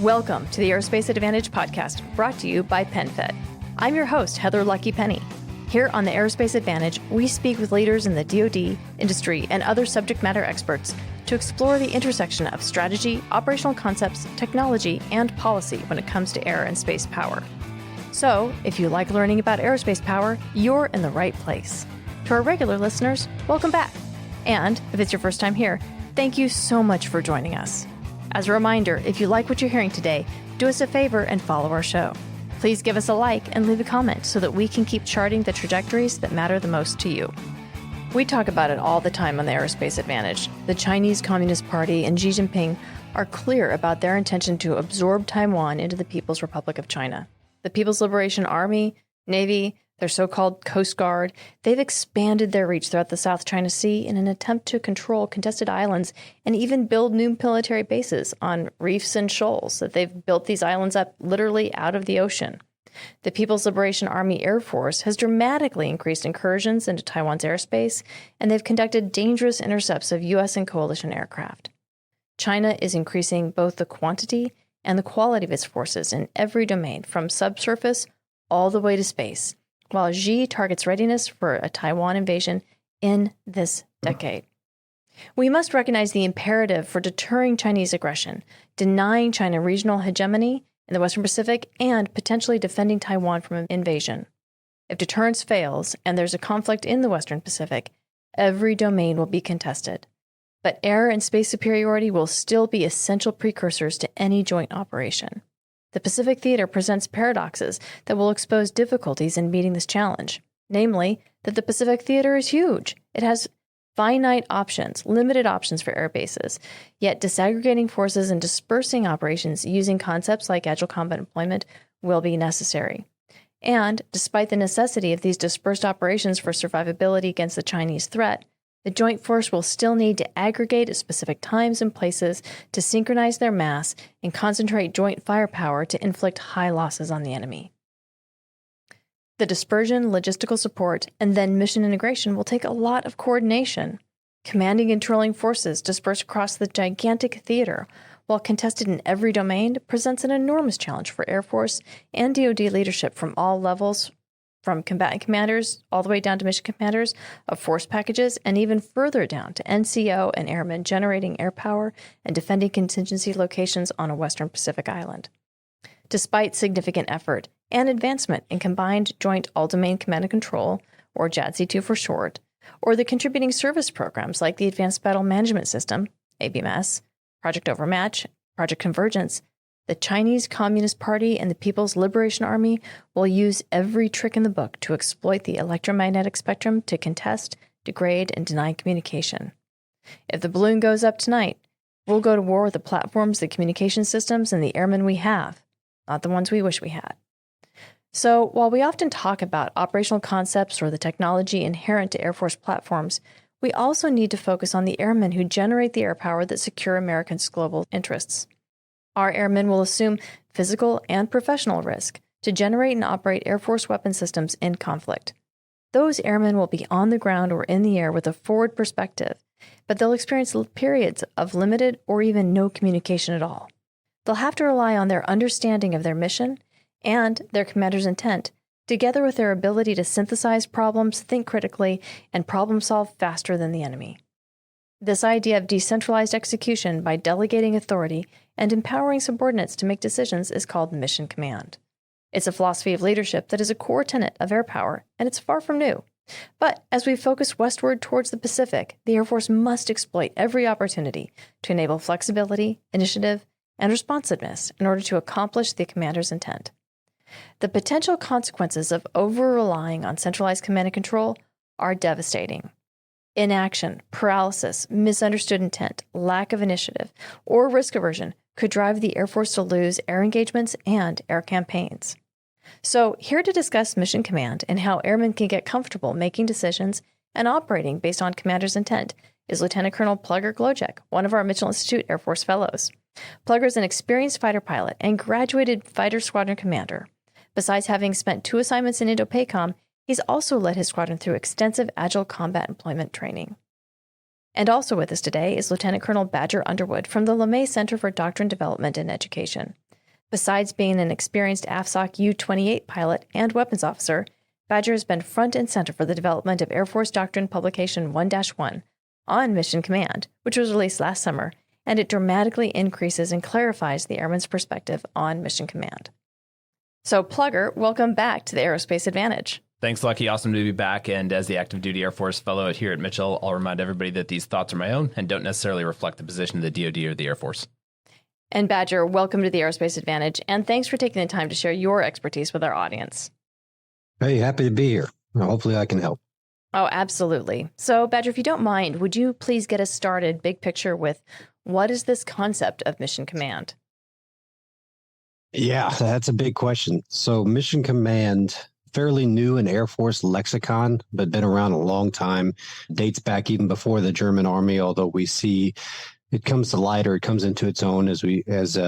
Welcome to the Aerospace Advantage podcast, brought to you by PenFed. I'm your host, Heather Lucky Penney. Here on the Aerospace Advantage, we speak with leaders in the DoD, industry, and other subject matter experts to explore the intersection of strategy, operational concepts, technology, and policy when it comes to air and space power. So, if you like learning about aerospace power, you're in the right place. To our regular listeners, welcome back. And if it's your first time here, thank you so much for joining us. As a reminder, if you like what you're hearing today, do us a favor and follow our show. Please give us a like and leave a comment so that we can keep charting the trajectories that matter the most to you. We talk about it all the time on the Aerospace Advantage. The Chinese Communist Party and Xi Jinping are clear about their intention to absorb Taiwan into the People's Republic of China. The People's Liberation Army, Navy, their so-called Coast Guard, they've expanded their reach throughout the South China Sea in an attempt to control contested islands and even build new military bases on reefs and shoals that they've built these islands up literally out of the ocean. The People's Liberation Army Air Force has dramatically increased incursions into Taiwan's airspace, and they've conducted dangerous intercepts of U.S. and coalition aircraft. China is increasing both the quantity and the quality of its forces in every domain, from subsurface all the way to space, while Xi targets readiness for a Taiwan invasion in this decade. We must recognize the imperative for deterring Chinese aggression, denying China regional hegemony in the Western Pacific, and potentially defending Taiwan from an invasion. If deterrence fails and there's a conflict in the Western Pacific, every domain will be contested. But air and space superiority will still be essential precursors to any joint operation. The Pacific Theater presents paradoxes that will expose difficulties in meeting this challenge, namely that the Pacific Theater is huge. It has finite options, limited options for air bases, yet disaggregating forces and dispersing operations using concepts like agile combat employment will be necessary. And despite the necessity of these dispersed operations for survivability against the Chinese threat, the joint force will still need to aggregate at specific times and places to synchronize their mass and concentrate joint firepower to inflict high losses on the enemy. The dispersion, logistical support, and then mission integration will take a lot of coordination. Commanding and controlling forces dispersed across the gigantic theater, while contested in every domain, presents an enormous challenge for Air Force and DoD leadership from all levels, from combatant commanders all the way down to mission commanders of force packages, and even further down to NCO and airmen generating air power and defending contingency locations on a Western Pacific island. Despite significant effort and advancement in combined joint all-domain command and control, or JADC2 for short, or the contributing service programs like the Advanced Battle Management System, ABMS, Project Overmatch, Project Convergence, the Chinese Communist Party and the People's Liberation Army will use every trick in the book to exploit the electromagnetic spectrum to contest, degrade, and deny communication. If the balloon goes up tonight, we'll go to war with the platforms, the communication systems, and the airmen we have, not the ones we wish we had. So, while we often talk about operational concepts or the technology inherent to Air Force platforms, we also need to focus on the airmen who generate the air power that secure Americans' global interests. Our airmen will assume physical and professional risk to generate and operate Air Force weapon systems in conflict. Those airmen will be on the ground or in the air with a forward perspective, but they'll experience periods of limited or even no communication at all. They'll have to rely on their understanding of their mission and their commander's intent, together with their ability to synthesize problems, think critically, and problem solve faster than the enemy. This idea of decentralized execution by delegating authority and empowering subordinates to make decisions is called mission command. It's a philosophy of leadership that is a core tenet of air power, and it's far from new. But as we focus westward towards the Pacific, the Air Force must exploit every opportunity to enable flexibility, initiative, and responsiveness in order to accomplish the commander's intent. The potential consequences of over-relying on centralized command and control are devastating. Inaction, paralysis, misunderstood intent, lack of initiative, or risk aversion could drive the Air Force to lose air engagements and air campaigns. So, here to discuss mission command and how airmen can get comfortable making decisions and operating based on commander's intent is Lt Col Glojek, one of our Mitchell Institute Air Force Fellows. Plugger is an experienced fighter pilot and graduated fighter squadron commander. Besides having spent 2 assignments in Indo-PACOM, he's also led his squadron through extensive agile combat employment training. And also with us today is Lt Col Badger Underwood from the LeMay Center for Doctrine Development and Education. Besides being an experienced AFSOC U-28 pilot and weapons officer, Badger has been front and center for the development of Air Force Doctrine Publication 1-1 on Mission Command, which was released last summer, and it dramatically increases and clarifies the airman's perspective on Mission Command. So, Plugger, welcome back to the Aerospace Advantage. Thanks, Lucky. Awesome to be back. And as the active duty Air Force fellow here at Mitchell, I'll remind everybody that these thoughts are my own and don't necessarily reflect the position of the DoD or the Air Force. And Badger, welcome to the Aerospace Advantage, and thanks for taking the time to share your expertise with our audience. Hey, happy to be here. Hopefully I can help. Oh, absolutely. So, Badger, if you don't mind, would you please get us started big picture with what is this concept of Mission Command? Yeah, that's a big question. So Mission Command, fairly new in Air Force lexicon, but been around a long time, dates back even before the German Army, although we see it comes to light or it comes into its own towards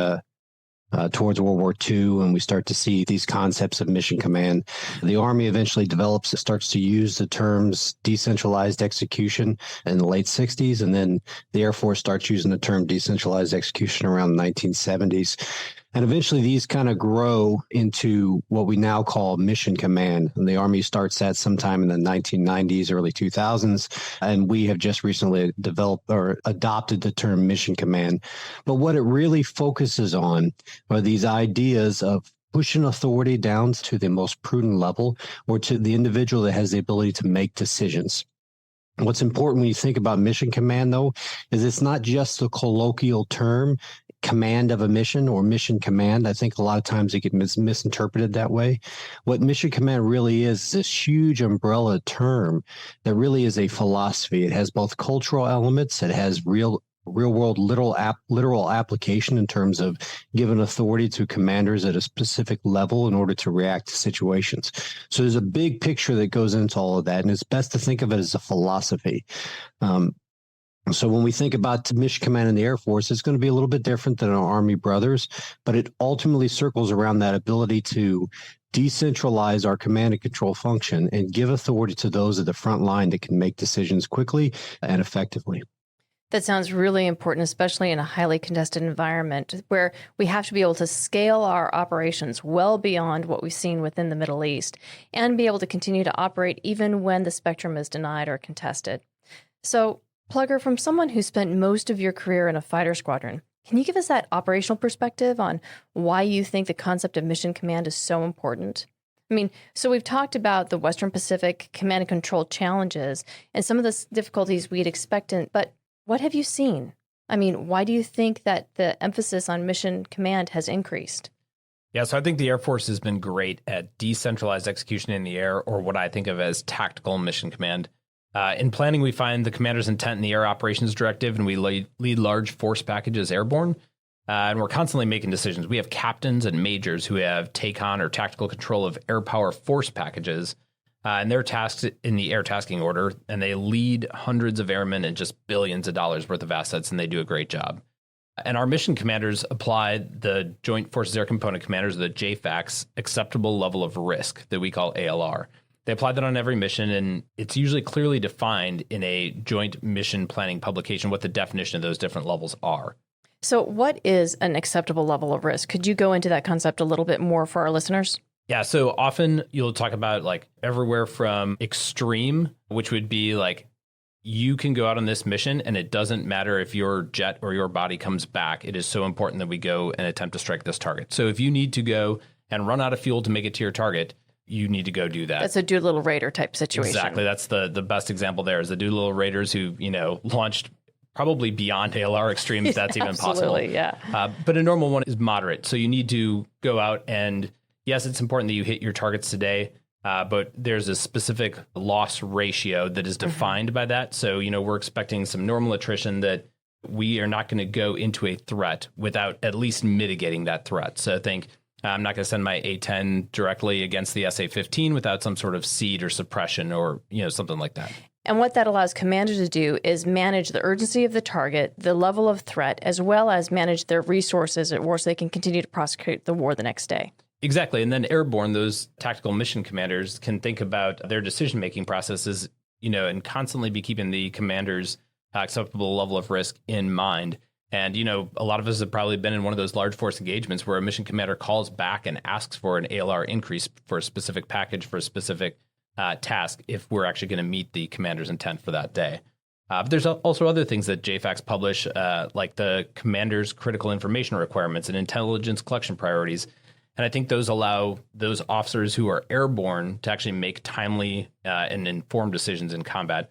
World War II, and we start to see these concepts of mission command. The Army eventually starts to use the terms decentralized execution in the late 60s, and then the Air Force starts using the term decentralized execution around the 1970s. And eventually these kind of grow into what we now call mission command. And the Army starts that sometime in the 1990s, early 2000s. And we have just recently developed or adopted the term mission command. But what it really focuses on are these ideas of pushing authority down to the most prudent level or to the individual that has the ability to make decisions. What's important when you think about mission command, though, is it's not just a colloquial term, command of a mission or mission command. I think a lot of times it gets misinterpreted that way. What mission command really is this huge umbrella term that really is a philosophy. It has both cultural elements. It has real world literal application in terms of giving authority to commanders at a specific level in order to react to situations. So there's a big picture that goes into all of that, and it's best to think of it as a philosophy. So when we think about mission command in the Air Force, it's going to be a little bit different than our Army brothers, but it ultimately circles around that ability to decentralize our command and control function and give authority to those at the front line that can make decisions quickly and effectively. That sounds really important, especially in a highly contested environment where we have to be able to scale our operations well beyond what we've seen within the Middle East and be able to continue to operate even when the spectrum is denied or contested. So, Plugger, from someone who spent most of your career in a fighter squadron, can you give us that operational perspective on why you think the concept of mission command is so important? I mean, so we've talked about the Western Pacific command and control challenges and some of the difficulties we'd expect, but what have you seen? I mean, why do you think that the emphasis on mission command has increased? Yeah, so I think the Air Force has been great at decentralized execution in the air, or what I think of as tactical mission command. In planning, we find the commander's intent in the Air Operations Directive, and we lead large force packages airborne, and we're constantly making decisions. We have captains and majors who have take-on or tactical control of air power force packages, and they're tasked in the air tasking order, and they lead hundreds of airmen and just billions of dollars worth of assets, and they do a great job. And our mission commanders apply the Joint Forces Air Component Commanders, the JFAC's acceptable level of risk that we call ALR. They apply that on every mission, and it's usually clearly defined in a joint mission planning publication what the definition of those different levels are. So what is an acceptable level of risk? Could you go into that concept a little bit more for our listeners? Yeah, so often you'll talk about like everywhere from extreme, which would be like you can go out on this mission and it doesn't matter if your jet or your body comes back. It is so important that we go and attempt to strike this target. So if you need to go and run out of fuel to make it to your target, you need to go do that. That's a Doolittle Raider type situation. Exactly. That's the best example there is the Doolittle Raiders who, launched probably beyond ALR extreme, if that's even possible. Absolutely, yeah. But a normal one is moderate. So you need to go out and, yes, it's important that you hit your targets today, but there's a specific loss ratio that is defined by that. So, we're expecting some normal attrition that we are not going to go into a threat without at least mitigating that threat. So I think I'm not going to send my A-10 directly against the SA-15 without some sort of seed or suppression or, something like that. And what that allows commanders to do is manage the urgency of the target, the level of threat, as well as manage their resources at war so they can continue to prosecute the war the next day. Exactly. And then airborne, those tactical mission commanders can think about their decision-making processes, and constantly be keeping the commander's acceptable level of risk in mind. And, a lot of us have probably been in one of those large force engagements where a mission commander calls back and asks for an ALR increase for a specific package for a specific task if we're actually going to meet the commander's intent for that day. But there's also other things that JFACs publish, like the commander's critical information requirements and intelligence collection priorities. And I think those allow those officers who are airborne to actually make timely and informed decisions in combat.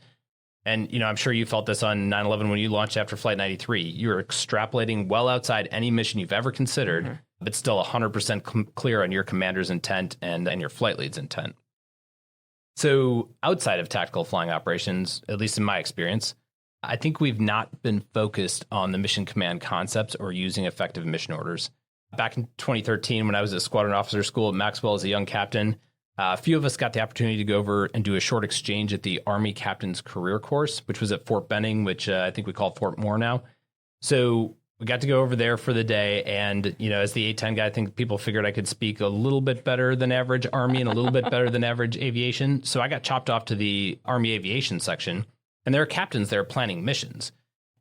And, I'm sure you felt this on 9/11 when you launched after Flight 93. You're extrapolating well outside any mission you've ever considered, but still 100% clear on your commander's intent and your flight lead's intent. So outside of tactical flying operations, at least in my experience, I think we've not been focused on the mission command concepts or using effective mission orders. Back in 2013, when I was at Squadron Officer School at Maxwell as a young captain, a few of us got the opportunity to go over and do a short exchange at the Army Captain's Career Course, which was at Fort Benning, which I think we call Fort Moore now. So we got to go over there for the day. And, as the A-10 guy, I think people figured I could speak a little bit better than average Army and a little bit better than average aviation. So I got chopped off to the Army aviation section. And there are captains there planning missions.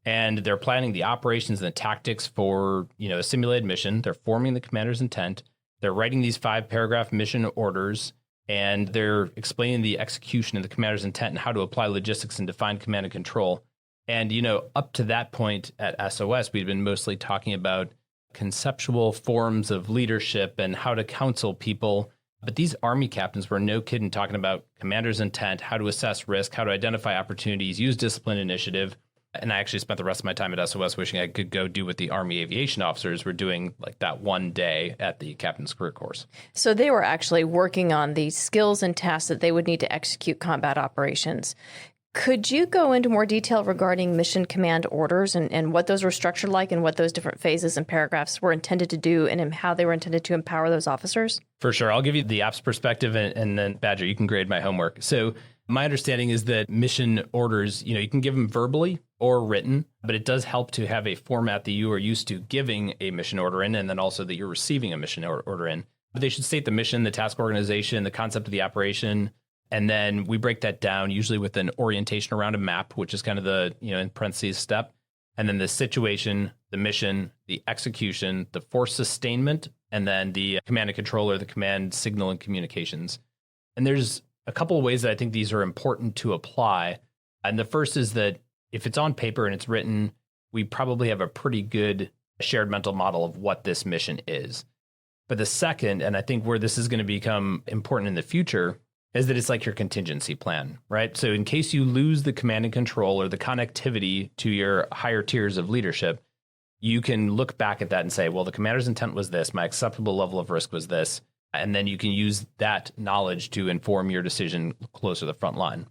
And they're planning the operations and the tactics for, a simulated mission. They're forming the commander's intent. They're writing these 5-paragraph mission orders. And they're explaining the execution of the commander's intent and how to apply logistics and define command and control. And, up to that point at SOS, we'd been mostly talking about conceptual forms of leadership and how to counsel people. But these Army captains were no kidding talking about commander's intent, how to assess risk, how to identify opportunities, use discipline initiative. And I actually spent the rest of my time at SOS wishing I could go do what the Army aviation officers were doing like that one day at the Captain's Career Course. So they were actually working on the skills and tasks that they would need to execute combat operations. Could you go into more detail regarding mission command orders and what those were structured like and what those different phases and paragraphs were intended to do and how they were intended to empower those officers? For sure. I'll give you the ops perspective and then, Badger, you can grade my homework. So my understanding is that mission orders, you can give them verbally or written, but it does help to have a format that you are used to giving a mission order in and then also that you're receiving a mission order in. But they should state the mission, the task organization, the concept of the operation. And then we break that down usually with an orientation around a map, which is kind of the, in parentheses step. And then the situation, the mission, the execution, the force sustainment, and then the command and control or the command signal and communications. And there's a couple of ways that I think these are important to apply. And the first is that if it's on paper and it's written, we probably have a pretty good shared mental model of what this mission is. But the second, and I think where this is going to become important in the future, is that it's like your contingency plan, right? So in case you lose the command and control or the connectivity to your higher tiers of leadership, you can look back at that and say, well, the commander's intent was this, my acceptable level of risk was this. And then you can use that knowledge to inform your decision close to the front line.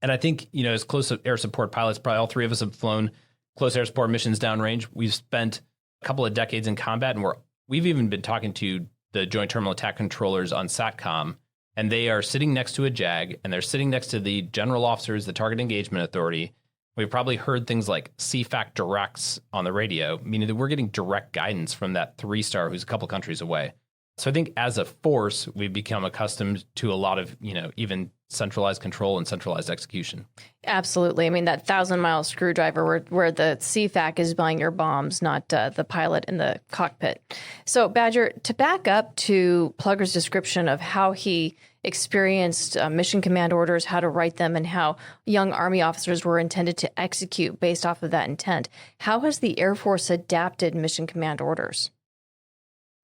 And I think, as close air support pilots, probably all three of us have flown close air support missions downrange. We've spent a couple of decades in combat, and we've even been talking to the Joint Terminal Attack Controllers on SATCOM, and they are sitting next to a JAG, and they're sitting next to the general officers, the Target Engagement Authority. We've probably heard things like CFAC directs on the radio, meaning that we're getting direct guidance from that 3-star who's a couple countries away. So I think as a force, we've become accustomed to a lot of, even centralized control and centralized execution. Absolutely. I mean, that 1,000-mile screwdriver where the CFAC is buying your bombs, not the pilot in the cockpit. So, Badger, to back up to Plugger's description of how he experienced mission command orders, how to write them, and how young Army officers were intended to execute based off of that intent, how has the Air Force adapted mission command orders?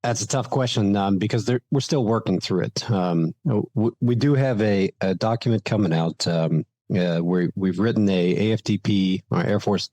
That's a tough question because we're still working through it. We do have a document coming out where we've written a AFDP, or Air Force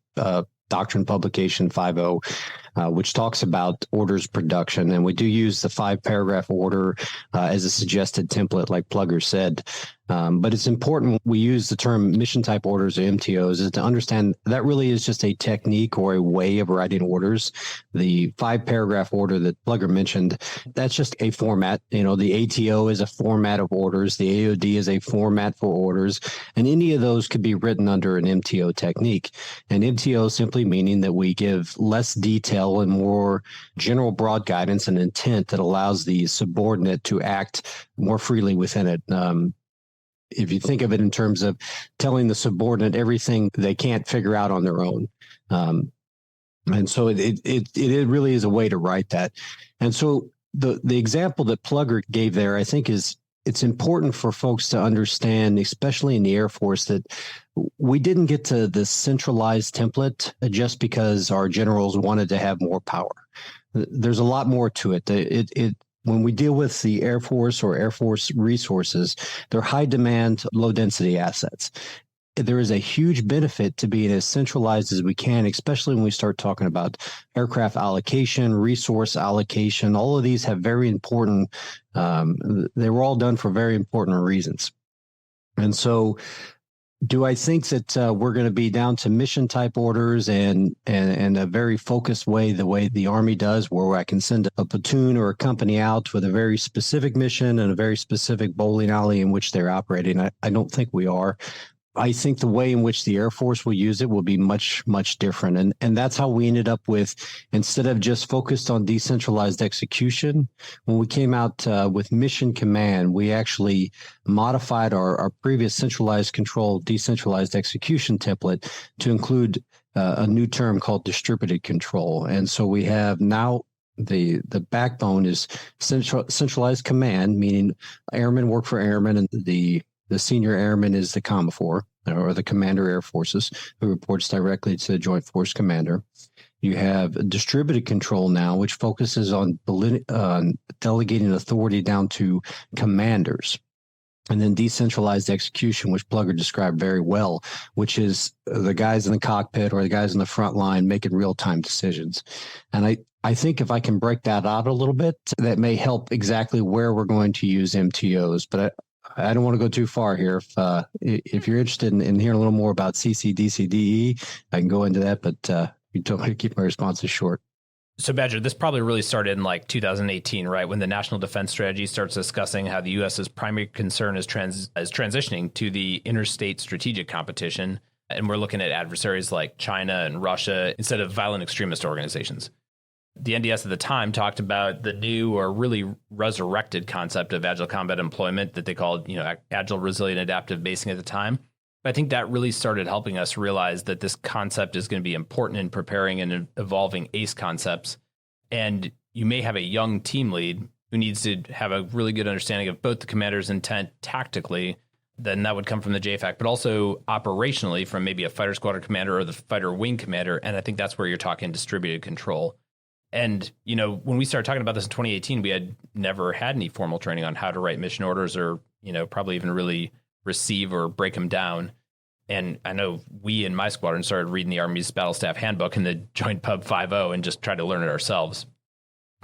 Doctrine Publication 5.0, which talks about orders production. And we do use the 5-paragraph order as a suggested template, like Plugger said. But it's important we use the term mission type orders or MTOs is to understand that really is just a technique or a way of writing orders. The 5-paragraph order that Plugger mentioned, that's just a format. The ATO is a format of orders. The AOD is a format for orders. And any of those could be written under an MTO technique. And MTO simply meaning that we give less detail and more general broad guidance and intent that allows the subordinate to act more freely within it. If you think of it in terms of telling the subordinate everything they can't figure out on their own. And so it really is a way to write that. And so the example that Plugger gave there, I think it's important for folks to understand, especially in the Air Force, that we didn't get to this centralized template just because our generals wanted to have more power. There's a lot more to it. When we deal with the Air Force or Air Force resources, they're high demand, low density assets. There is a huge benefit to being as centralized as we can, especially when we start talking about aircraft allocation, resource allocation. All of these have very important, they were all done for very important reasons. And so do I think that we're going to be down to mission type orders and a very focused way, the way the Army does, where I can send a platoon or a company out with a very specific mission and a very specific bowling alley in which they're operating? I don't think we are. I think the way in which the Air Force will use it will be much, much different. And that's how we ended up with, instead of just focused on decentralized execution, when we came out with Mission Command, we actually modified our previous centralized control, decentralized execution template to include a new term called distributed control. And so we have now the backbone is centralized command, meaning airmen work for airmen, and the senior airman is the COMAFOR, or the Commander Air Forces, who reports directly to the Joint Force Commander. You have distributed control now, which focuses on delegating authority down to commanders. And then decentralized execution, which Plugger described very well, which is the guys in the cockpit or the guys in the front line making real-time decisions. And I think if I can break that out a little bit, that may help exactly where we're going to use MTOs. But I don't want to go too far here. If you're interested in hearing a little more about CCDCDE, I can go into that, but you told me to keep my responses short. So Badger, this probably really started in like 2018, right? When the National Defense Strategy starts discussing how the U.S.'s primary concern is transitioning to the interstate strategic competition. And we're looking at adversaries like China and Russia instead of violent extremist organizations. The NDS at the time talked about the new or really resurrected concept of agile combat employment that they called, agile, resilient, adaptive basing at the time. But I think that really started helping us realize that this concept is going to be important in preparing and evolving ACE concepts. And you may have a young team lead who needs to have a really good understanding of both the commander's intent tactically, then that would come from the JFAC, but also operationally from maybe a fighter squadron commander or the fighter wing commander. And I think that's where you're talking distributed control. And, when we started talking about this in 2018, we had never had any formal training on how to write mission orders or, probably even really receive or break them down. And I know we in my squadron started reading the Army's Battle Staff Handbook and the Joint Pub 5.0 and just tried to learn it ourselves.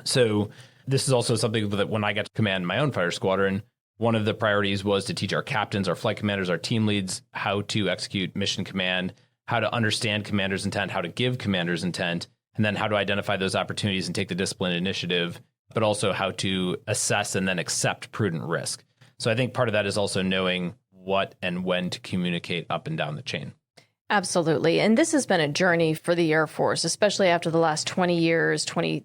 So this is also something that when I got to command my own fighter squadron, one of the priorities was to teach our captains, our flight commanders, our team leads how to execute mission command, how to understand commander's intent, how to give commander's intent, and then how to identify those opportunities and take the disciplined initiative, but also how to assess and then accept prudent risk. So I think part of that is also knowing what and when to communicate up and down the chain. Absolutely. And this has been a journey for the Air Force, especially after the last 20 years, 25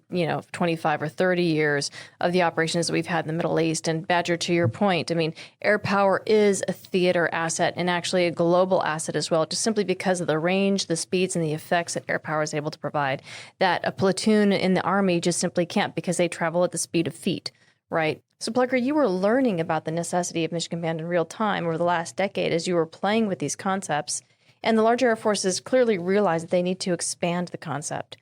or 30 years of the operations that we've had in the Middle East. And Badger, to your point, air power is a theater asset and actually a global asset as well, just simply because of the range, the speeds, and the effects that air power is able to provide that a platoon in the Army just simply can't because they travel at the speed of feet, right? So Plugger, you were learning about the necessity of mission command in real time over the last decade as you were playing with these concepts. And the larger air forces clearly realize that they need to expand the concept.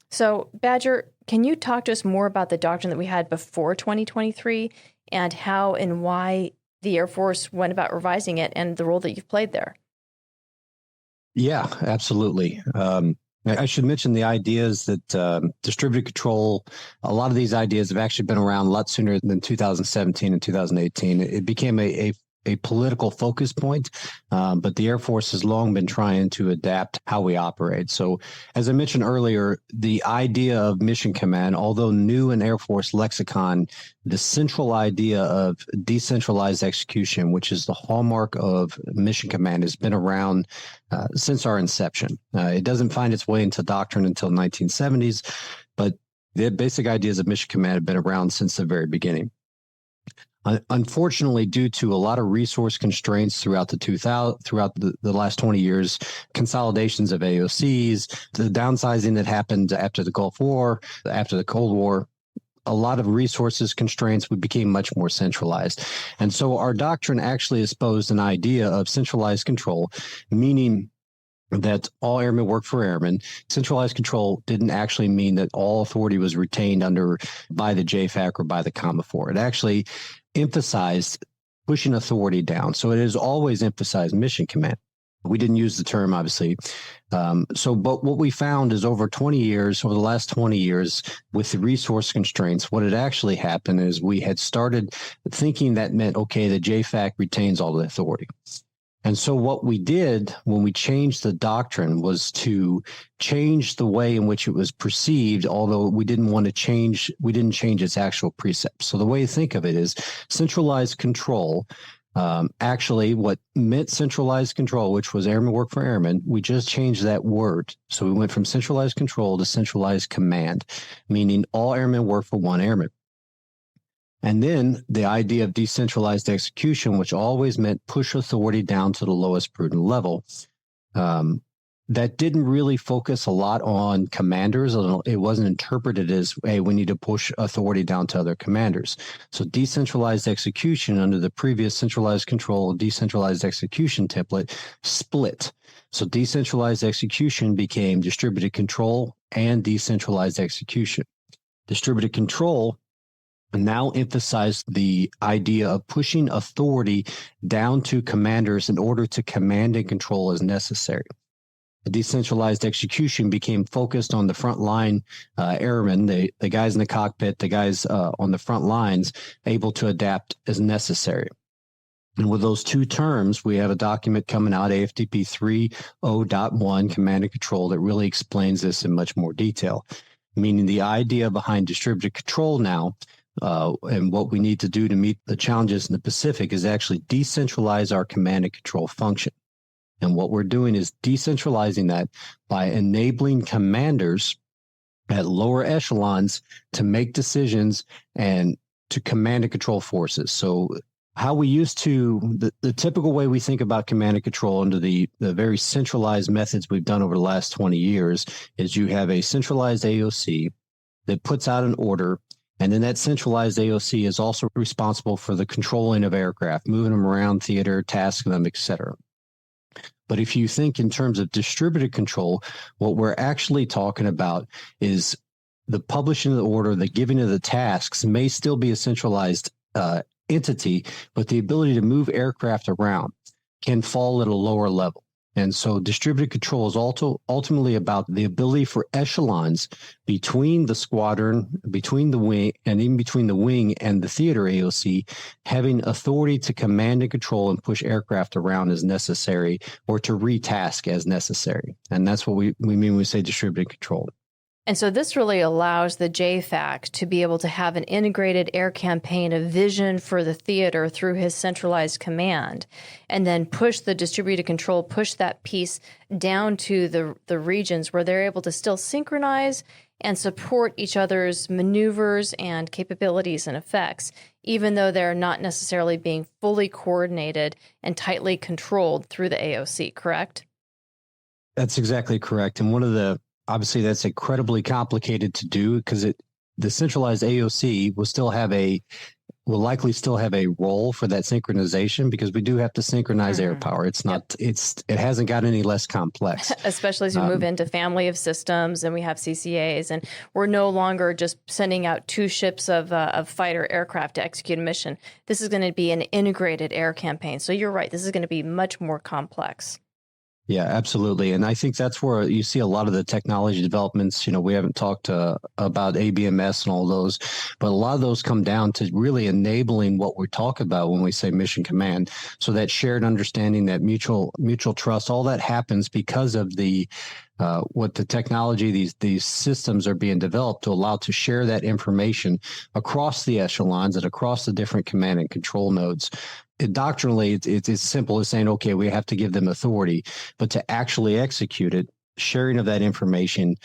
So, Badger, can you talk to us more about the doctrine that we had before 2023 and how and why the Air Force went about revising it and the role that you've played there? Yeah, absolutely. I should mention the ideas that distributed control, a lot of these ideas have actually been around a lot sooner than 2017 and 2018. It became a political focus point, but the Air Force has long been trying to adapt how we operate. So as I mentioned earlier, the idea of mission command, although new in Air Force lexicon, the central idea of decentralized execution, which is the hallmark of mission command, has been around since our inception. It doesn't find its way into doctrine until 1970s, but the basic ideas of mission command have been around since the very beginning. Unfortunately, due to a lot of resource constraints throughout the last 20 years, consolidations of AOCs, the downsizing that happened after the Gulf War, after the Cold War, a lot of resources constraints, we became much more centralized. And so our doctrine actually exposed an idea of centralized control, meaning that all airmen work for airmen. Centralized control didn't actually mean that all authority was retained by the JFAC or by the COMAFOR. It actually emphasized pushing authority down. So it has always emphasized mission command. We didn't use the term, obviously. But what we found is over the last 20 years, with the resource constraints, what had actually happened is we had started thinking that meant, okay, the JFAC retains all the authority. And so what we did when we changed the doctrine was to change the way in which it was perceived, although we didn't change its actual precepts. So the way you think of it is centralized control. Actually, what meant centralized control, which was airmen work for airmen, we just changed that word. So we went from centralized control to centralized command, meaning all airmen work for one airman. And then the idea of decentralized execution, which always meant push authority down to the lowest prudent level. That didn't really focus a lot on commanders. It wasn't interpreted as, hey, we need to push authority down to other commanders. So decentralized execution under the previous centralized control, decentralized execution template split. So decentralized execution became distributed control and decentralized execution. Distributed control now emphasized the idea of pushing authority down to commanders in order to command and control as necessary. The decentralized execution became focused on the frontline airmen, the guys in the cockpit, the guys on the front lines, able to adapt as necessary. And with those two terms, we have a document coming out, AFDP 3.0.1, Command and Control, that really explains this in much more detail, meaning the idea behind distributed control now, and what we need to do to meet the challenges in the Pacific is actually decentralize our command and control function. And what we're doing is decentralizing that by enabling commanders at lower echelons to make decisions and to command and control forces. So how we used to, the typical way we think about command and control under the very centralized methods we've done over the last 20 years is you have a centralized AOC that puts out an order, and then that centralized AOC is also responsible for the controlling of aircraft, moving them around theater, tasking them, etc. But if you think in terms of distributed control, what we're actually talking about is the publishing of the order, the giving of the tasks may still be a centralized entity, but the ability to move aircraft around can fall at a lower level. And so distributed control is also ultimately about the ability for echelons between the squadron, between the wing, and in between the wing and the theater AOC, having authority to command and control and push aircraft around as necessary or to retask as necessary. And that's what we mean when we say distributed control. And so this really allows the JFAC to be able to have an integrated air campaign, a vision for the theater through his centralized command, and then push the distributed control, push that piece down to the regions where they're able to still synchronize and support each other's maneuvers and capabilities and effects, even though they're not necessarily being fully coordinated and tightly controlled through the AOC, correct? That's exactly correct. And obviously, that's incredibly complicated to do because the centralized AOC will likely still have a role for that synchronization because we do have to synchronize air power. It's not, it hasn't got any less complex. Especially as we move into family of systems and we have CCAs and we're no longer just sending out two ships of fighter aircraft to execute a mission. This is going to be an integrated air campaign. So you're right. This is going to be much more complex. Yeah, absolutely. And I think that's where you see a lot of the technology developments. We haven't talked about ABMS and all those, but a lot of those come down to really enabling what we talk about when we say mission command. So that shared understanding, that mutual trust, all that happens because of what the technology, these systems are being developed to allow to share that information across the echelons and across the different command and control nodes. Doctrinally, it's as simple as saying, okay, we have to give them authority, but to actually execute it, sharing of that information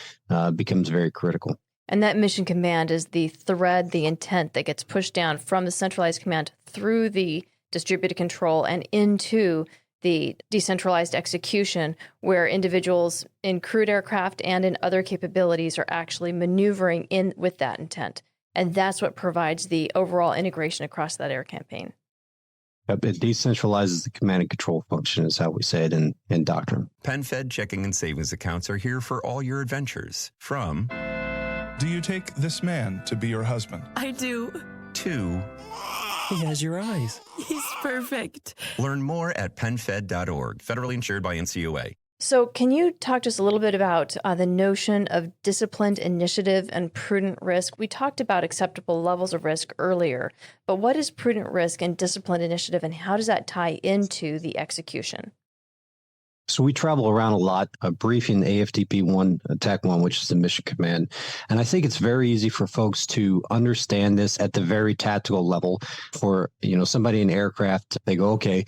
becomes very critical. And that mission command is the thread, the intent that gets pushed down from the centralized command through the distributed control and into the decentralized execution, where individuals in crewed aircraft and in other capabilities are actually maneuvering in with that intent. And that's what provides the overall integration across that air campaign. It decentralizes the command and control function, is how we say it in doctrine. PenFed checking and savings accounts are here for all your adventures. From... Do you take this man to be your husband? I do. To... He has your eyes. He's perfect. Learn more at penfed.org. Federally insured by NCUA. So can you talk to us a little bit about the notion of disciplined initiative and prudent risk? We talked about acceptable levels of risk earlier, but what is prudent risk and disciplined initiative, and how does that tie into the execution? So we travel around a lot, briefing AFDP 1, Attack 1, which is the mission command. And I think it's very easy for folks to understand this at the very tactical level. For, somebody in aircraft, they go, okay,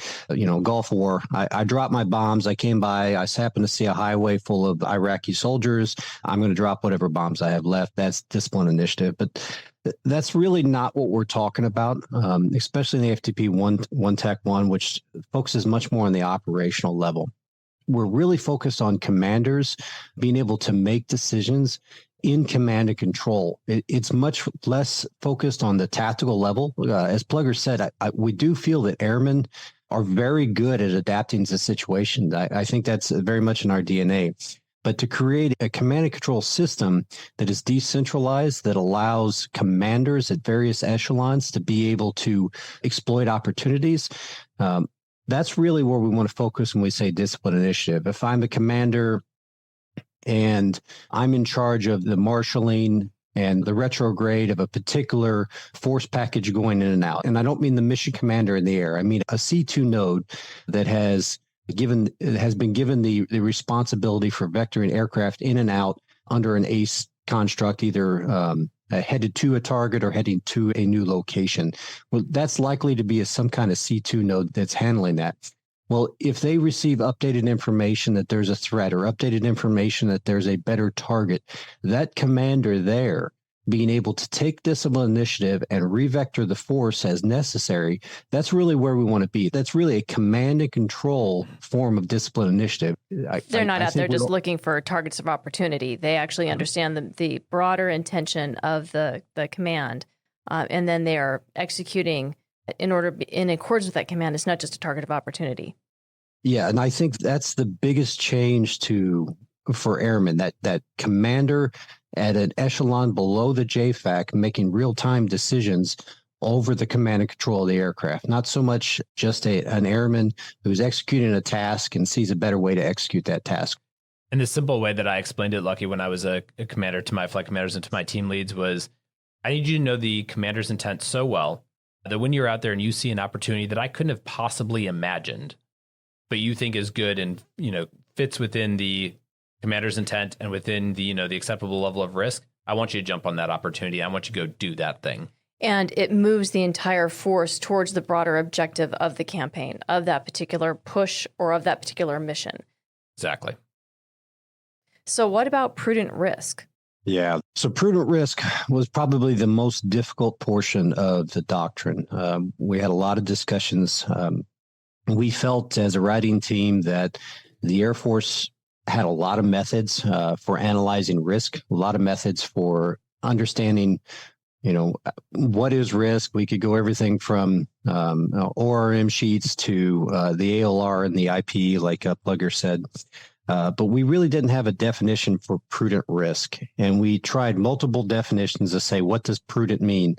Gulf War, I dropped my bombs. I came by, I happened to see a highway full of Iraqi soldiers. I'm going to drop whatever bombs I have left. That's disciplined initiative. But that's really not what we're talking about, especially in the AFDP 1 Tech 1, which focuses much more on the operational level. We're really focused on commanders being able to make decisions in command and control. It's much less focused on the tactical level. As Plugger said, we do feel that airmen are very good at adapting to situations. I think that's very much in our DNA. But to create a command and control system that is decentralized, that allows commanders at various echelons to be able to exploit opportunities, that's really where we want to focus when we say discipline initiative. If I'm the commander and I'm in charge of the marshaling and the retrograde of a particular force package going in and out, and I don't mean the mission commander in the air, I mean a C2 node that has been given the responsibility for vectoring aircraft in and out under an ACE construct, either headed to a target or heading to a new location. Well, that's likely to be some kind of C2 node that's handling that. Well, if they receive updated information that there's a threat or updated information that there's a better target, that commander there being able to take discipline initiative and revector the force as necessary, that's really where we want to be. That's really a command and control form of discipline initiative. They're not out there just looking for targets of opportunity. They actually understand the broader intention of the command, and then they are executing in accordance with that command. It's not just a target of opportunity. Yeah, and I think that's the biggest change for airmen, that commander at an echelon below the JFAC making real-time decisions over the command and control of the aircraft, not so much just an airman who's executing a task and sees a better way to execute that task. And the simple way that I explained it, Lucky, when I was a commander to my flight commanders and to my team leads was, I need you to know the commander's intent so well that when you're out there and you see an opportunity that I couldn't have possibly imagined, but you think is good and, fits within the commander's intent and within the acceptable level of risk, I want you to jump on that opportunity. I want you to go do that thing. And it moves the entire force towards the broader objective of the campaign, of that particular push or of that particular mission. Exactly. So what about prudent risk? Yeah. So prudent risk was probably the most difficult portion of the doctrine. We had a lot of discussions. We felt as a writing team that the Air Force had a lot of methods for analyzing risk, a lot of methods for understanding, what is risk. We could go everything from ORM sheets to the ALR and the IP, like Plugger said. But we really didn't have a definition for prudent risk. And we tried multiple definitions to say, what does prudent mean?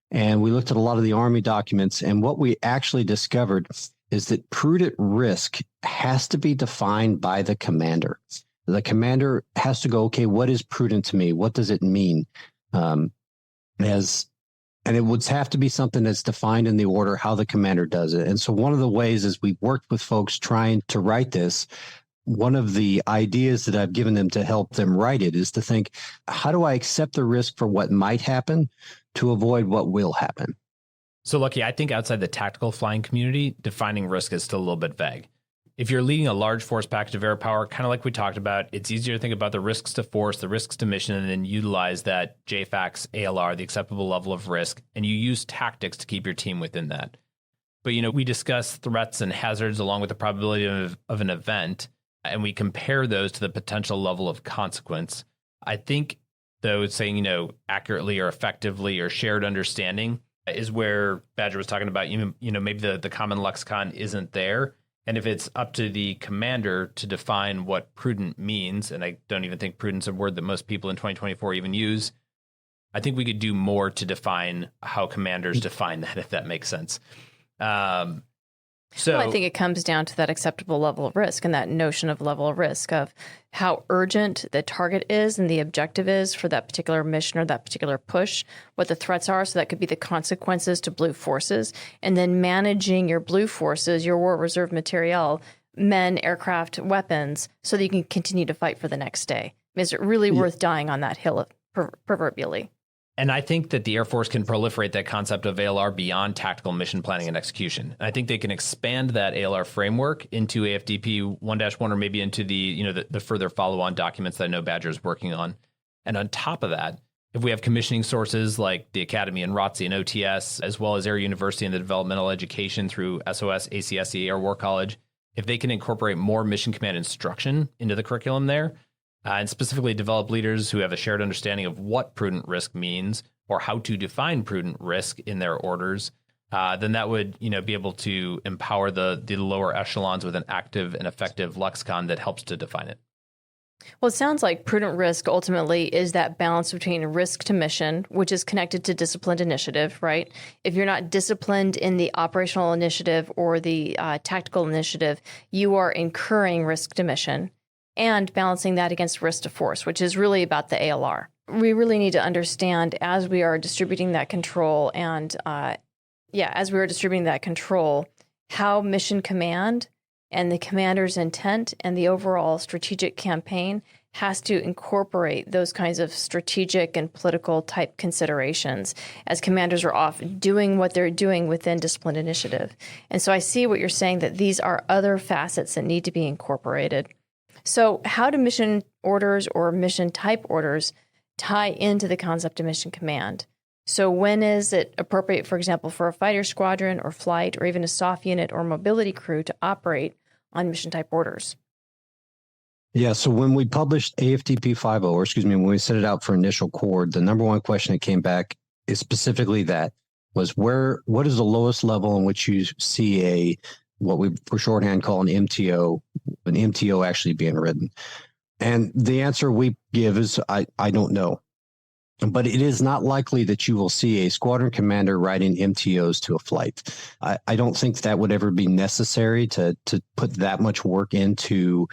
And we looked at a lot of the Army documents. And what we actually discovered is that prudent risk has to be defined by the commander. The commander has to go, okay, what is prudent to me? What does it mean? And it would have to be something that's defined in the order how the commander does it. And so one of the ways is we've worked with folks trying to write this. One of the ideas that I've given them to help them write it is to think, how do I accept the risk for what might happen to avoid what will happen? So, Lucky, I think outside the tactical flying community, defining risk is still a little bit vague. if you're leading a large force package of air power, kind of like we talked about, it's easier to think about the risks to force, the risks to mission, and then utilize that JFAX ALR, the acceptable level of risk, and you use tactics to keep your team within that. But, we discuss threats and hazards along with the probability of an event, and we compare those to the potential level of consequence. I think, though, saying, accurately or effectively or shared understanding is where Badger was talking about, maybe the common lexicon isn't there. And if it's up to the commander to define what prudent means, and I don't even think prudence is a word that most people in 2024 even use, I think we could do more to define how commanders define that, if that makes sense. Well, I think it comes down to that acceptable level of risk and that notion of level of risk of how urgent the target is and the objective is for that particular mission or that particular push, what the threats are. So that could be the consequences to blue forces, and then managing your blue forces, your war reserve materiel, men, aircraft, weapons, so that you can continue to fight for the next day. Is it really worth dying on that hill, proverbially? And I think that the Air Force can proliferate that concept of ALR beyond tactical mission planning and execution. And I think they can expand that ALR framework into AFDP 1-1 or maybe into the further follow-on documents that I know Badger is working on. And on top of that, if we have commissioning sources like the Academy and ROTC and OTS, as well as Air University and the developmental education through SOS, ACSC, Air War College, if they can incorporate more mission command instruction into the curriculum there, and specifically develop leaders who have a shared understanding of what prudent risk means or how to define prudent risk in their orders, then that would be able to empower the lower echelons with an active and effective lexicon that helps to define it. Well, it sounds like prudent risk ultimately is that balance between risk to mission, which is connected to disciplined initiative, right? If you're not disciplined in the operational initiative or the tactical initiative, you are incurring risk to mission, and balancing that against risk to force, which is really about the ALR. We really need to understand as we are distributing that control how mission command and the commander's intent and the overall strategic campaign has to incorporate those kinds of strategic and political type considerations as commanders are off doing what they're doing within disciplined initiative. And so I see what you're saying, that these are other facets that need to be incorporated. So how do mission orders or mission type orders tie into the concept of mission command? So when is it appropriate, for example, for a fighter squadron or flight or even a soft unit or mobility crew to operate on mission type orders? Yeah, so when we published AFDP 5.0, or when we set it out for initial chord, the number one question that came back is specifically that, was what is the lowest level in which you see what we for shorthand call an MTO actually being written? And the answer we give is, I don't know. But it is not likely that you will see a squadron commander writing MTOs to a flight. I don't think that would ever be necessary to put that much work into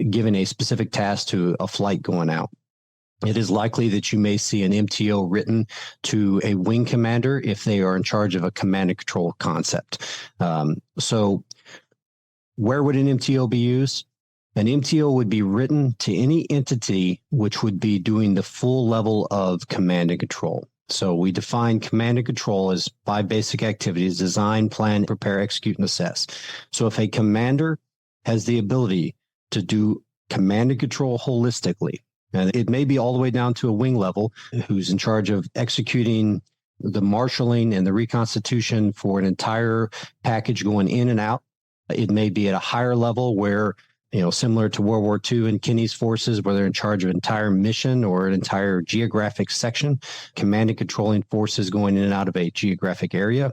giving a specific task to a flight going out. It is likely that you may see an MTO written to a wing commander if they are in charge of a command and control concept. So where would an MTO be used? An MTO would be written to any entity which would be doing the full level of command and control. So we define command and control as 5 basic activities: design, plan, prepare, execute, and assess. So if a commander has the ability to do command and control holistically, and it may be all the way down to a wing level, who's in charge of executing the marshaling and the reconstitution for an entire package going in and out. It may be at a higher level where, similar to World War II and Kenny's forces, where they're in charge of an entire mission or an entire geographic section, command and controlling forces going in and out of a geographic area.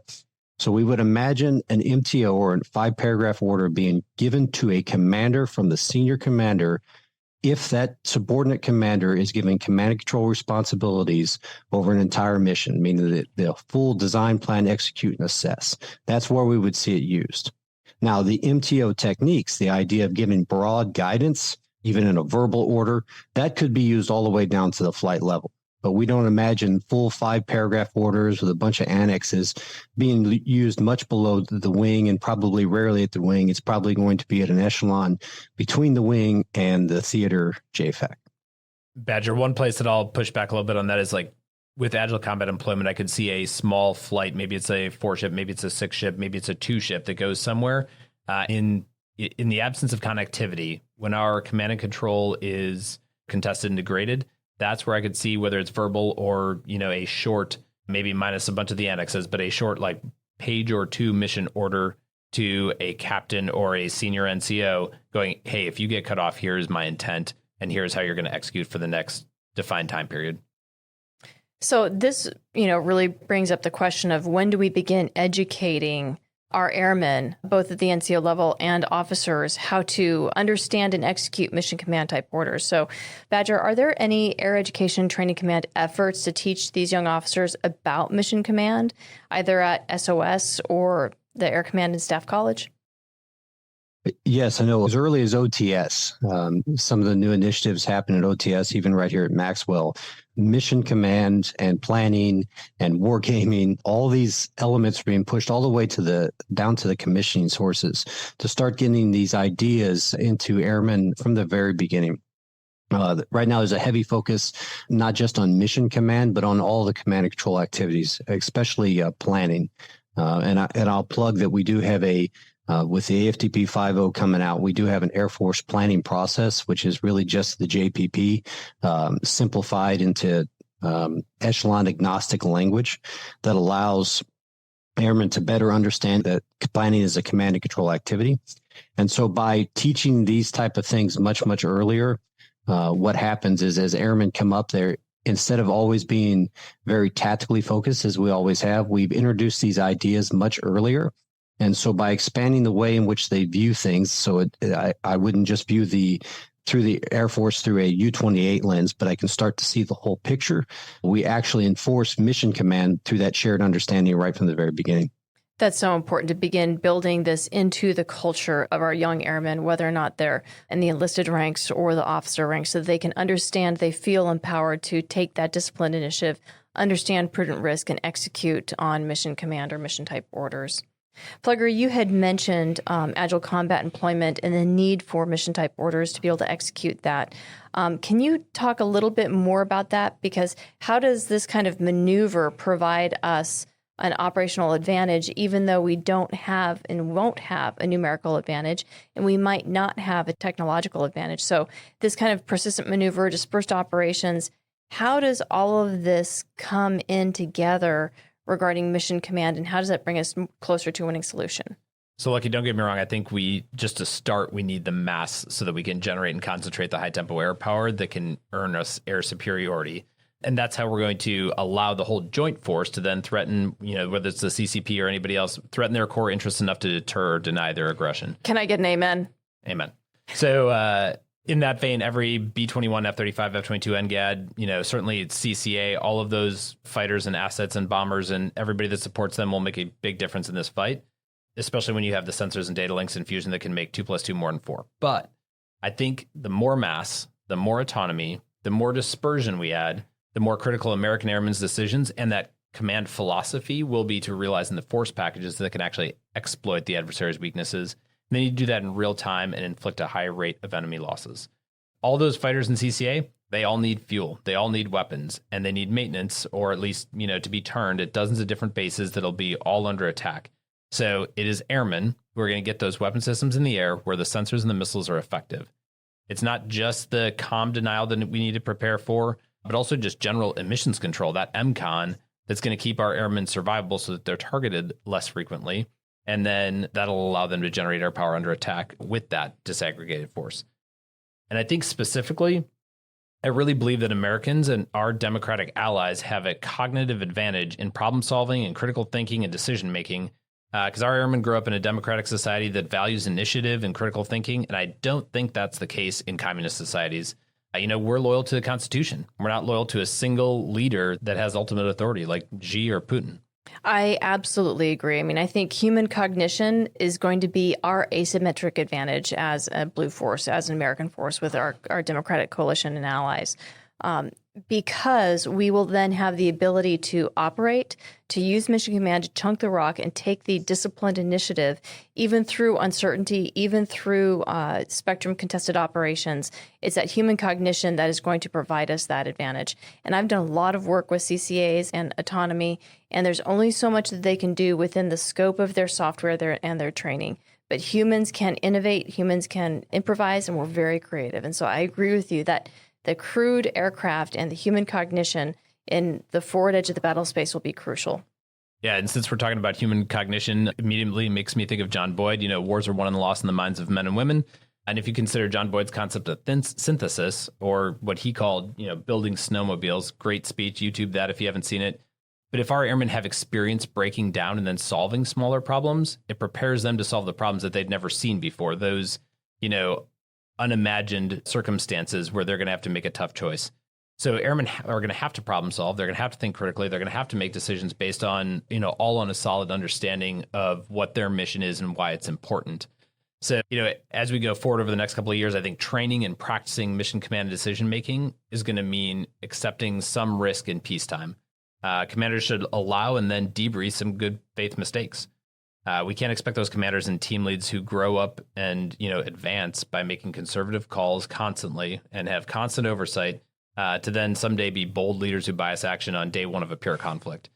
So we would imagine an MTO or a 5-paragraph order being given to a commander from the senior commander if that subordinate commander is given command and control responsibilities over an entire mission, meaning the full design, plan, execute, and assess. That's where we would see it used. Now, the MTO techniques, the idea of giving broad guidance, even in a verbal order, that could be used all the way down to the flight level. But we don't imagine full 5-paragraph orders with a bunch of annexes being used much below the wing, and probably rarely at the wing. It's probably going to be at an echelon between the wing and the theater JFAC. Badger, one place that I'll push back a little bit on that is like with agile combat employment, I could see a small flight. Maybe it's a 4-ship, maybe it's a 6-ship, maybe it's a 2-ship that goes somewhere in in the absence of connectivity, when our command and control is contested and degraded, that's where I could see whether it's verbal or, a short, maybe minus a bunch of the annexes, but a short like page or two mission order to a captain or a senior NCO going, hey, if you get cut off, here's my intent, and here's how you're going to execute for the next defined time period. So this, really brings up the question of when do we begin educating our airmen, both at the NCO level and officers, how to understand and execute mission command type orders. So, Badger, are there any Air Education Training Command efforts to teach these young officers about mission command, either at SOS or the Air Command and Staff College? Yes, I know as early as OTS, some of the new initiatives happen at OTS, even right here at Maxwell. Mission command and planning and wargaming, all these elements are being pushed all the way down to the commissioning sources to start getting these ideas into airmen from the very beginning. Right now, there's a heavy focus not just on mission command, but on all the command and control activities, especially planning. And I'll plug that we do have with the AFTP 5.0 coming out, we do have an Air Force planning process, which is really just the JPP simplified into echelon agnostic language that allows airmen to better understand that planning is a command and control activity. And so by teaching these type of things much, much earlier, what happens is as airmen come up there, instead of always being very tactically focused, as we always have, we've introduced these ideas much earlier. And so by expanding the way in which they view things, so I wouldn't just view through the Air Force through a U-28 lens, but I can start to see the whole picture. We actually enforce mission command through that shared understanding right from the very beginning. That's so important to begin building this into the culture of our young airmen, whether or not they're in the enlisted ranks or the officer ranks, so they can understand, they feel empowered to take that disciplined initiative, understand prudent risk, and execute on mission command or mission type orders. Plugger, you had mentioned agile combat employment and the need for mission type orders to be able to execute that. Can you talk a little bit more about that? Because how does this kind of maneuver provide us an operational advantage, even though we don't have and won't have a numerical advantage, and we might not have a technological advantage? So this kind of persistent maneuver, dispersed operations, how does all of this come in together regarding mission command, and how does that bring us closer to a winning solution? So, Lucky, don't get me wrong. I think just to start, we need the mass so that we can generate and concentrate the high tempo air power that can earn us air superiority. And that's how we're going to allow the whole joint force to then threaten, whether it's the CCP or anybody else, threaten their core interests enough to deter or deny their aggression. Can I get an amen? Amen. So, in that vein, every B-21, F-35, F-22 NGAD, certainly it's CCA, all of those fighters and assets and bombers and everybody that supports them will make a big difference in this fight, especially when you have the sensors and data links and fusion that can make 2 + 2 more than 4. But I think the more mass, the more autonomy, the more dispersion we add, the more critical American airmen's decisions and that command philosophy will be to realize in the force packages that can actually exploit the adversary's weaknesses. And then you do that in real time and inflict a high rate of enemy losses. All those fighters in CCA, they all need fuel, they all need weapons, and they need maintenance, or at least, to be turned at dozens of different bases that'll be all under attack. So it is airmen who are going to get those weapon systems in the air where the sensors and the missiles are effective. It's not just the comm denial that we need to prepare for, but also just general emissions control, that MCON, that's going to keep our airmen survivable so that they're targeted less frequently. And then that'll allow them to generate air power under attack with that disaggregated force. And I think specifically, I really believe that Americans and our democratic allies have a cognitive advantage in problem solving and critical thinking and decision making, because our airmen grew up in a democratic society that values initiative and critical thinking. And I don't think that's the case in communist societies. We're loyal to the Constitution. We're not loyal to a single leader that has ultimate authority like Xi or Putin. I absolutely agree. I think human cognition is going to be our asymmetric advantage as a blue force, as an American force with our democratic coalition and allies, because we will then have the ability to operate, to use mission command to chunk the rock and take the disciplined initiative, even through uncertainty, even through spectrum contested operations. It's that human cognition that is going to provide us that advantage. And I've done a lot of work with CCAs and autonomy, and there's only so much that they can do within the scope of their software and their training. but humans can innovate, humans can improvise, and we're very creative. And so I agree with you that the crewed aircraft and the human cognition in the forward edge of the battle space will be crucial. Yeah, and since we're talking about human cognition, immediately makes me think of John Boyd. Wars are won and lost in the minds of men and women. And if you consider John Boyd's concept of synthesis, or what he called, building snowmobiles, great speech, YouTube that if you haven't seen it. But if our airmen have experience breaking down and then solving smaller problems, it prepares them to solve the problems that they'd never seen before. Those, unimagined circumstances where they're going to have to make a tough choice. So airmen are going to have to problem solve. They're going to have to think critically. They're going to have to make decisions based on, all on a solid understanding of what their mission is and why it's important. So, as we go forward over the next couple of years, I think training and practicing mission command decision making is going to mean accepting some risk in peacetime. Commanders should allow and then debrief some good faith mistakes. We can't expect those commanders and team leads who grow up and, advance by making conservative calls constantly and have constant oversight to then someday be bold leaders who bias action on day one of a pure conflict.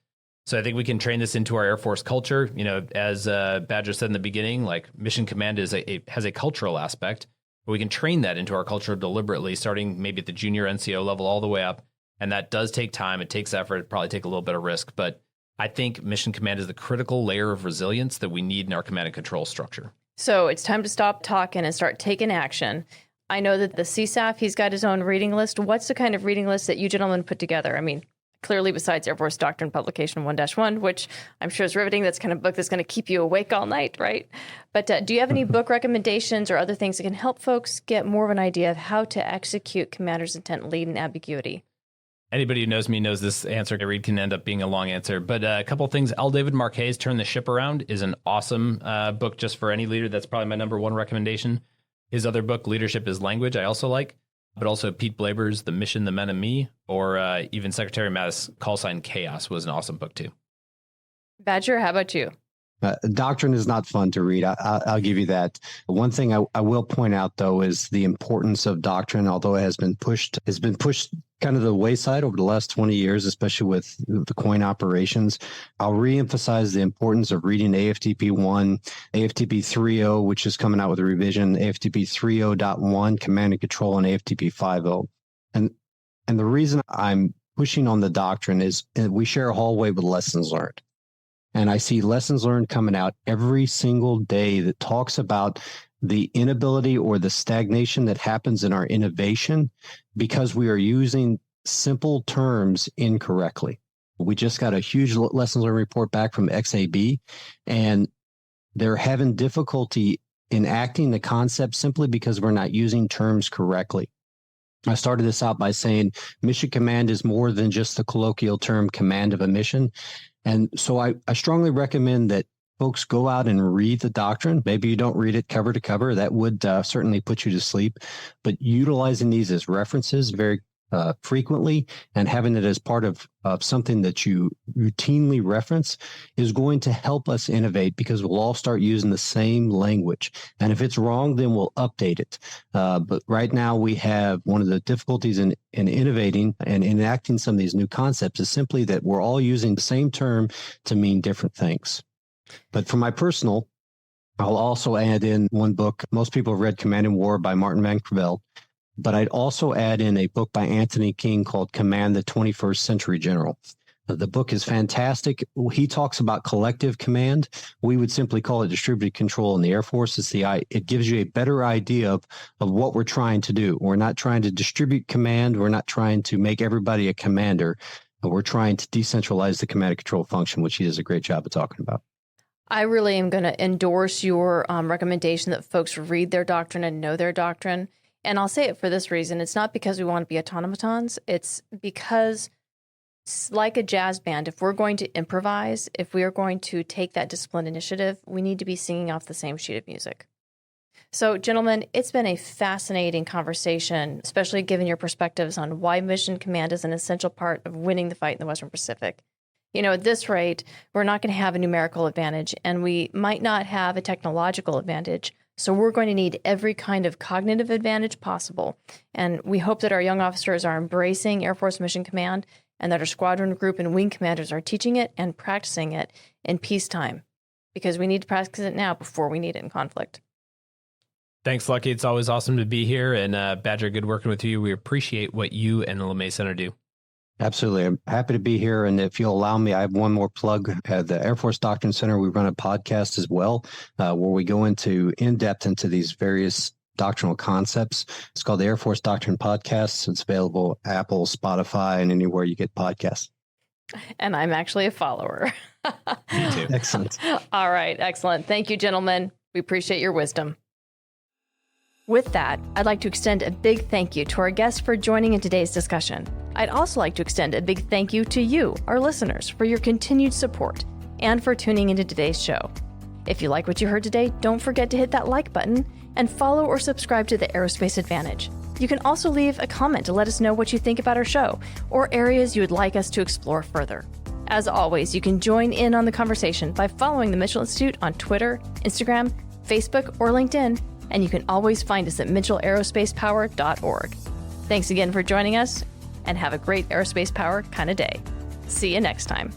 So I think we can train this into our Air Force culture. As Badger said in the beginning, like mission command has a cultural aspect, but we can train that into our culture deliberately, starting maybe at the junior NCO level all the way up. And that does take time. It takes effort. It probably take a little bit of risk. But I think mission command is the critical layer of resilience that we need in our command and control structure. So it's time to stop talking and start taking action. I know that the CSAF, he's got his own reading list. What's the kind of reading list that you gentlemen put together? I mean, clearly besides Air Force Doctrine Publication 1-1, which I'm sure is riveting. That's kind of book that's going to keep you awake all night, right? But do you have any book recommendations or other things that can help folks get more of an idea of how to execute commander's intent, lead, and ambiguity? Anybody who knows me knows this answer I read can end up being a long answer. But a couple of things. L. David Marquet's Turn the Ship Around is an awesome book just for any leader. That's probably my number one recommendation. His other book, Leadership is Language, I also like. But also Pete Blaber's The Mission, the Men, and Me, or even Secretary Mattis' Call Sign Chaos was an awesome book too. Badger, how about you? Doctrine is not fun to read. I'll give you that. One thing I will point out, though, is the importance of doctrine, although it has been pushed kind of the wayside over the last 20 years, especially with the COIN operations. I'll reemphasize the importance of reading AFTP 1, AFTP 3.0, which is coming out with a revision, AFTP 3.0.1, Command and Control, and AFTP 5.0. And the reason I'm pushing on the doctrine is we share a hallway with lessons learned. And I see lessons learned coming out every single day that talks about the inability or the stagnation that happens in our innovation because we are using simple terms incorrectly. We just got a huge lessons learned report back from XAB, and they're having difficulty enacting the concept simply because we're not using terms correctly. I started this out by saying mission command is more than just the colloquial term command of a mission. And so I strongly recommend that folks go out and read the doctrine. Maybe you don't read it cover to cover. That would certainly put you to sleep. But utilizing these as references very frequently and having it as part of something that you routinely reference is going to help us innovate because we'll all start using the same language. And if it's wrong, then we'll update it. But right now we have one of the difficulties in innovating and enacting some of these new concepts is simply that we're all using the same term to mean different things. But for my personal, I'll also add in one book. Most people have read Command and War by Martin Van Creveld. But I'd also add in a book by Anthony King called Command the 21st Century General. The book is fantastic. He talks about collective command. We would simply call it distributed control in the Air Force. It gives you a better idea of what we're trying to do. We're not trying to distribute command. We're not trying to make everybody a commander. But we're trying to decentralize the command and control function, which he does a great job of talking about. I really am going to endorse your recommendation that folks read their doctrine and know their doctrine. And I'll say it for this reason. It's not because we want to be automatons. It's because, like a jazz band, if we're going to improvise, if we are going to take that disciplined initiative, we need to be singing off the same sheet of music. So, gentlemen, it's been a fascinating conversation, especially given your perspectives on why mission command is an essential part of winning the fight in the Western Pacific. At this rate, we're not going to have a numerical advantage, and we might not have a technological advantage. So we're going to need every kind of cognitive advantage possible. And we hope that our young officers are embracing Air Force Mission Command and that our squadron, group, and wing commanders are teaching it and practicing it in peacetime. because we need to practice it now before we need it in conflict. Thanks, Lucky. It's always awesome to be here. And Badger, good working with you. We appreciate what you and the LeMay Center do. Absolutely. I'm happy to be here. And if you'll allow me, I have one more plug. At the Air Force Doctrine Center, we run a podcast as well, where we go in depth into these various doctrinal concepts. It's called the Air Force Doctrine Podcast. It's available Apple, Spotify, and anywhere you get podcasts. And I'm actually a follower. Me too. Excellent. All right. Excellent. Thank you, gentlemen. We appreciate your wisdom. With that, I'd like to extend a big thank you to our guests for joining in today's discussion. I'd also like to extend a big thank you to you, our listeners, for your continued support and for tuning into today's show. If you like what you heard today, don't forget to hit that like button and follow or subscribe to the Aerospace Advantage. You can also leave a comment to let us know what you think about our show or areas you would like us to explore further. As always, you can join in on the conversation by following the Mitchell Institute on Twitter, Instagram, Facebook, or LinkedIn, and you can always find us at mitchellaerospacepower.org. Thanks again for joining us, and have a great aerospace power kind of day. See you next time.